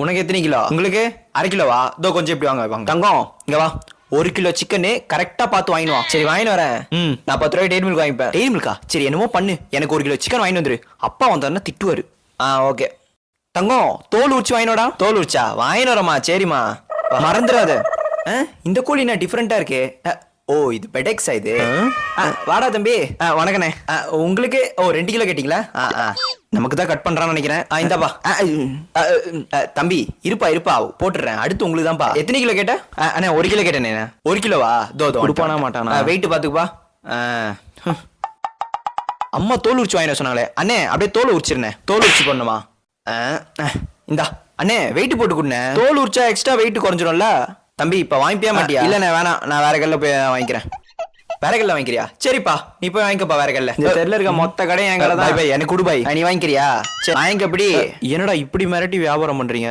உனக்கு எத்தனை கிலோ? உங்களுக்கு அரை கிலோவா? இதோ கொஞ்சம் எப்படி வாங்க தங்கம் இங்க வா. 1 கிலோ சிக்கனு கரெக்டா பார்த்து வாங்கினு வா. சரி வாங்கிட்டு வரேன். நான் 10 ரூபாய் டெய்ரி மில்க் வாங்கிப்பேன். டெய்ரி மில்கா? சரி என்னமோ பண்ணு, எனக்கு 1 கிலோ சிக்கன் வாங்கிட்டு வந்துரு. அப்பா வந்தாருன்னா திட்டுவாரு. ஓகே தங்கம், தோல் உரிச்சு வாங்கினோடா. தோல் உரிச்சா வாங்கிட்டு வரமா? சரிம்மா மறந்துடாத. இந்த கோழி என்ன டிஃப்ரெண்டா இருக்கு? ஓ இது பெடெக்ஸா இது? வாடா தம்பி. வணக்கண்ணே. உங்களுக்கு 2 கிலோ கேட்டீங்களா? நமக்கு தான் கட் பண்றான்னு நினைக்கிறேன். இந்தாப்பா. தம்பி இருப்பா போட்டுறேன். அடுத்து உங்களுக்கு தான்ப்பா. எத்தனை கிலோ கேட்ட? அண்ணா 1 கிலோ கேட்டேனே. 1 கிலோவா? தோ கொடுப்பானா மாட்டானா? வெயிட் பாத்துக்குப்பா. அம்மா தோல் உரிச்சு வாங்கின சொன்னாங்களே அண்ணே, அப்படியே தோல் உரிச்சிருந்தேன். தோல் உரிச்சு பண்ணுமா? இந்தா அண்ணே வெயிட் போட்டு கொடுண்ணே. தோல் உரிச்சா எக்ஸ்ட்ரா வெயிட் குறைஞ்சிடும்ல. தம்பி இப்ப வாங்கிப்பியா மாட்டியா? இல்லண்ணே வேணாம், நான் வேற கல்ல போய் வாங்கிக்கிறேன். வேற கல்ல வாங்கிக்கிறியா? சரிப்பா நீ போய் வாங்கிக்கப்பா வேற கல்ல. இந்த தெருல இருக்க மொத்த கடை என் கடை தான். எனக்கு கொடு பாய். நீ வாங்கிக்கிறியா? சரி வாங்கிக்க. எப்படி என்னடா இப்படி மிரட்டி வியாபாரம் பண்றீங்க?